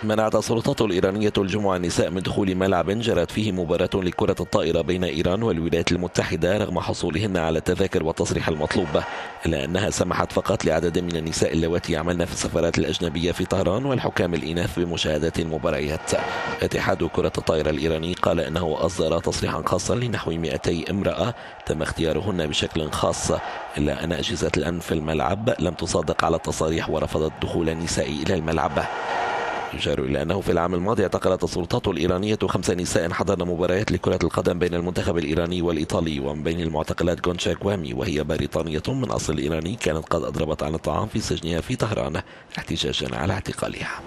منعت السلطات الإيرانية الجمعة النساء من دخول ملعب جرت فيه مباراة لكرة الطائرة بين إيران والولايات المتحدة رغم حصولهن على التذاكر والتصريح المطلوب، إلا أنها سمحت فقط لعدد من النساء اللواتي يعملن في السفارات الأجنبية في طهران والحكام الإناث بمشاهدة المباريات. اتحاد كرة الطائرة الإيراني قال إنه أصدر تصريحا خاصا لنحو 200 امرأة تم اختيارهن بشكل خاص، إلا أن أجهزة الأمن في الملعب لم تصادق على التصاريح ورفضت دخول النساء إلى الملعب. يشار إلى أنه في العام الماضي اعتقلت السلطات الإيرانية 5 نساء حضرن مباريات لكرة القدم بين المنتخب الإيراني والإيطالي، ومن بين المعتقلات غونشا كوامي وهي بريطانية من أصل إيراني كانت قد أضربت عن الطعام في سجنها في طهران احتجاجا على اعتقالها.